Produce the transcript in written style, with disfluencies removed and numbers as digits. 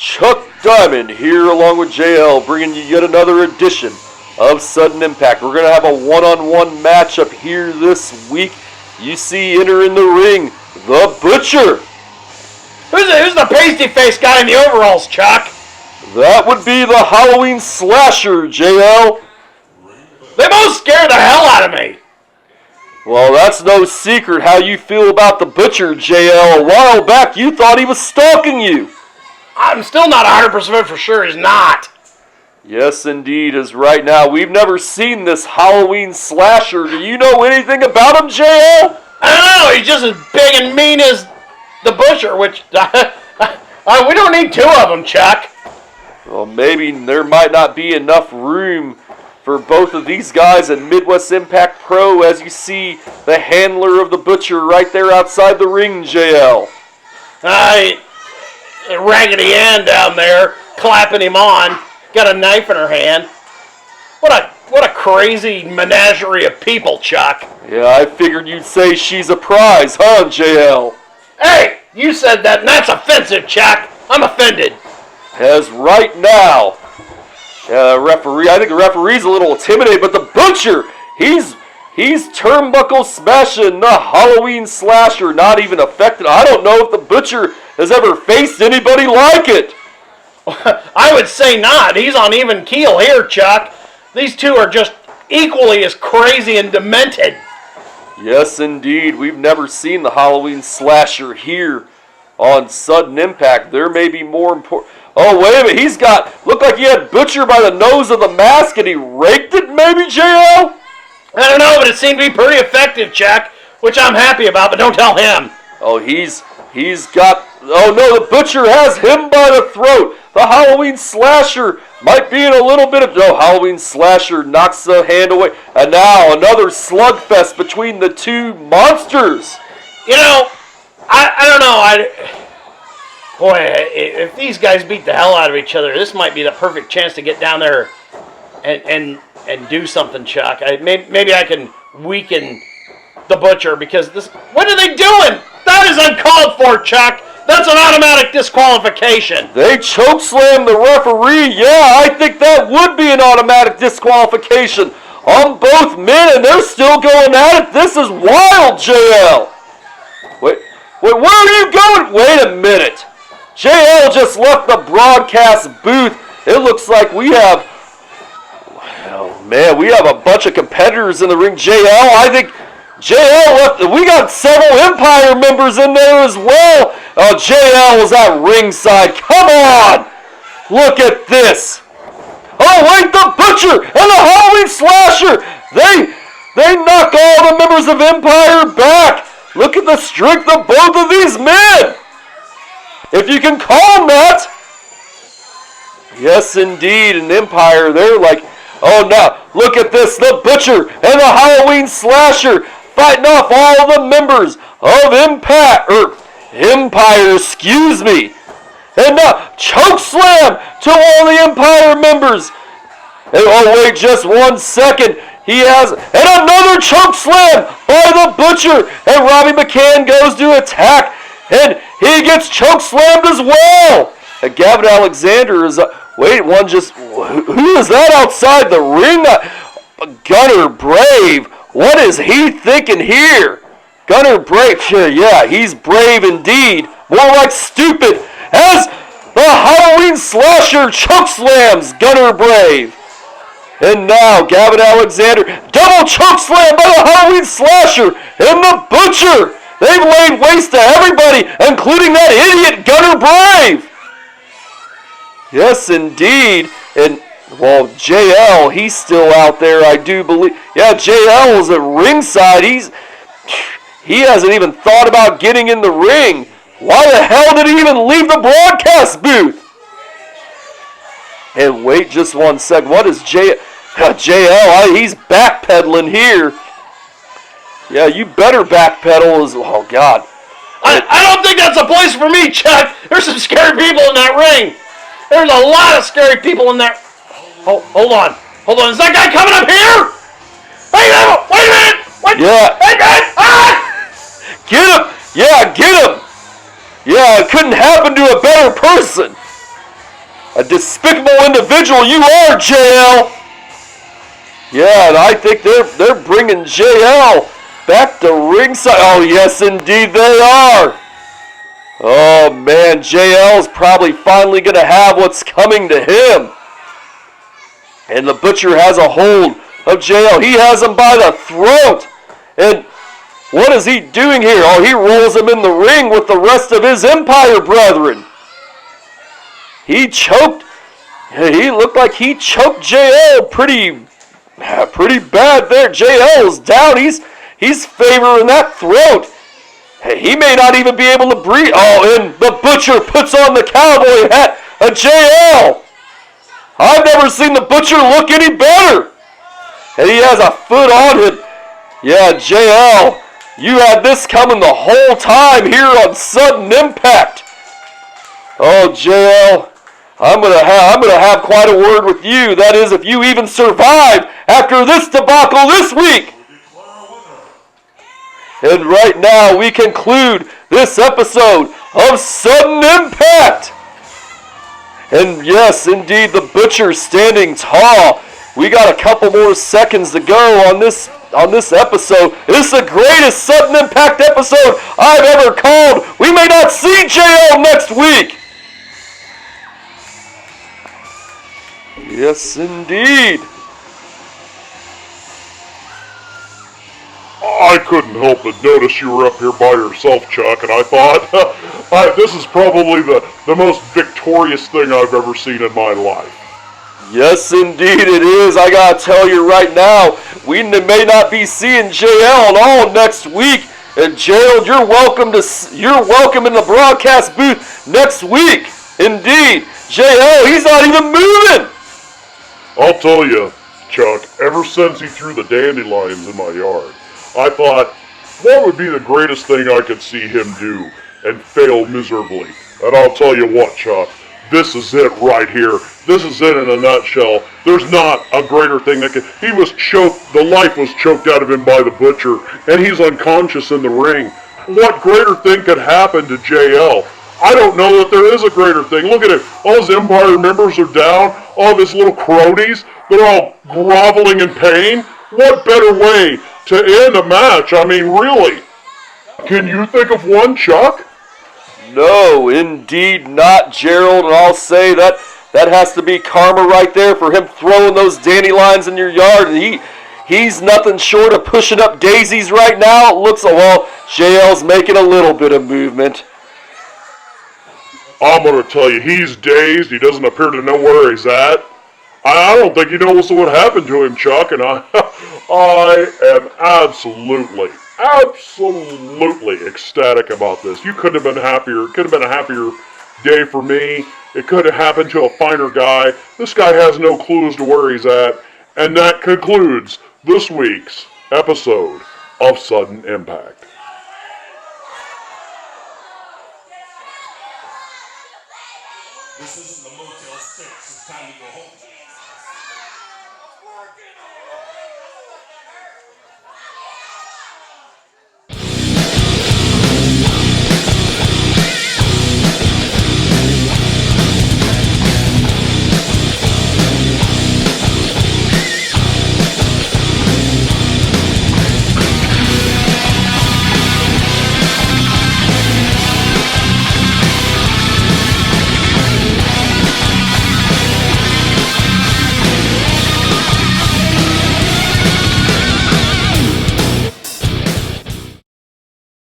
Chuck Diamond here along with JL, bringing you yet another edition of Sudden Impact. We're going to have a one-on-one matchup here this week. You see entering the ring, the Butcher. Who's the pasty-faced guy in the overalls, Chuck? That would be the Halloween Slasher, JL. They both scare the hell out of me. Well, that's no secret how you feel about the Butcher, JL. A while back, you thought he was stalking you. I'm still not 100% for sure he's not. Yes, indeed, as right now, we've never seen this Halloween Slasher. Do you know anything about him, JL? I don't know, he's just as big and mean as the Butcher, which, we don't need two of them, Chuck. Well, maybe there might not be enough room for both of these guys in Midwest Impact Pro, as you see the handler of the Butcher right there outside the ring, JL. Raggedy Ann down there, clapping him on, got a knife in her hand. What a crazy menagerie of people, Chuck. Yeah, I figured you'd say she's a prize, huh, JL? Hey, you said that, and that's offensive, Chuck. I'm offended. As right now, I think the referee's a little intimidated, but the Butcher, he's turnbuckle smashing the Halloween Slasher, not even affected. I don't know if the Butcher has ever faced anybody like it. I would say not. He's on even keel here, Chuck. These two are just equally as crazy and demented. Yes, indeed. We've never seen the Halloween Slasher here on Sudden Impact. There may be more important. Oh, wait a minute. Looked like he had Butcher by the nose of the mask and he raked it, maybe, JL? I don't know, but it seemed to be pretty effective, Chuck, which I'm happy about, but don't tell him. Oh, oh no, the Butcher has him by the throat. The Halloween Slasher might be in a little bit of... No, Halloween Slasher knocks the hand away. And now another slugfest between the two monsters. You know, I don't know. Boy, if these guys beat the hell out of each other, this might be the perfect chance to get down there and do something, Chuck. Maybe I can weaken the Butcher because this... What are they doing? That is uncalled for, Chuck. That's an automatic disqualification. They chokeslammed the referee. Yeah, I think that would be an automatic disqualification on both men, and they're still going at it. This is wild, JL. Wait, where are you going? Wait a minute. JL just left the broadcast booth. It looks like we have... Oh, man, we have a bunch of competitors in the ring. JL, I think... JL left. We got several Empire members in there as well. Oh, JL was at ringside. Come on! Look at this. Oh, wait, the Butcher and the Halloween Slasher. They knock all the members of Empire back. Look at the strength of both of these men. If you can call them that. Yes, indeed. In Empire, they're like, oh, no. Look at this. The Butcher and the Halloween Slasher fighting off all the members of Empire, excuse me. And now, chokeslam to all the Empire members. And oh, wait just 1 second. He has, and another chokeslam by the Butcher. And Robbie McCann goes to attack. And he gets chokeslammed as well. And Gavin Alexander is, who is that outside the ring? Gunner Brave. What is he thinking here? Gunner Brave, yeah, he's brave indeed. More like stupid, as the Halloween Slasher chokeslams Gunner Brave. And now, Gavin Alexander, double chokeslam by the Halloween Slasher and the Butcher. They've laid waste to everybody, including that idiot Gunner Brave. Yes, indeed. And well, JL, he's still out there, I do believe. Yeah, JL is at ringside. He hasn't even thought about getting in the ring. Why the hell did he even leave the broadcast booth? And wait just 1 second. What is JL? He's backpedaling here. Yeah, you better backpedal as... Oh, God. I don't think that's a place for me, Chuck. There's some scary people in that ring. There's a lot of scary people in that... Oh, hold on. Is that guy coming up here? Wait a minute. What? Yeah. Hey, man. Ah! Get him. Yeah, get him. Yeah, it couldn't happen to a better person. a despicable individual you are, JL. Yeah, and I think they're bringing JL back to ringside. Oh, yes, indeed they are. Oh, man, JL's probably finally going to have what's coming to him. And the Butcher has a hold of JL. He has him by the throat. And what is he doing here? Oh, he rolls him in the ring with the rest of his Empire brethren. He choked. He looked like he choked JL pretty bad there. JL's down. He's favoring that throat. He may not even be able to breathe. Oh, and the Butcher puts on the cowboy hat of JL. I've never seen the Butcher look any better. And he has a foot on him. Yeah, JL, you had this coming the whole time here on Sudden Impact. Oh, JL, I'm gonna have quite a word with you. That is, if you even survive after this debacle this week. And right now, we conclude this episode of Sudden Impact. And yes, indeed, the Butcher standing tall. We got a couple more seconds to go on this episode. This is the greatest Sudden Impact episode I've ever called. We may not see JL next week. Yes, indeed. I couldn't help but notice you were up here by yourself, Chuck, and I thought, this is probably the most victorious thing I've ever seen in my life. Yes, indeed it is. I gotta tell you right now, we may not be seeing JL at all next week. And Gerald, you're welcome in the broadcast booth next week. Indeed, JL, he's not even moving. I'll tell you, Chuck, ever since he threw the dandelions in my yard, I thought, what would be the greatest thing I could see him do, and fail miserably? And I'll tell you what, Chuck, this is it right here. This is it in a nutshell. There's not a greater thing that could... He was choked, the life was choked out of him by the Butcher, and he's unconscious in the ring. What greater thing could happen to JL? I don't know that there is a greater thing. Look at it. All his Empire members are down. All of his little cronies, they're all groveling in pain. What better way to end a match? I mean, really. Can you think of one, Chuck? No, indeed not, Gerald. And I'll say that has to be karma right there for him throwing those dandelions in your yard. He's nothing short of pushing up daisies right now. It looks like, well, JL's making a little bit of movement. I'm going to tell you, he's dazed. He doesn't appear to know where he's at. I don't think he knows what happened to him, Chuck, and I am absolutely ecstatic about this. You couldn't have been happier. It could have been a happier day for me. It could have happened to a finer guy. This guy has no clue as to where he's at. And that concludes this week's episode of Sudden Impact. This isn't the Motel 6. It's time to go home.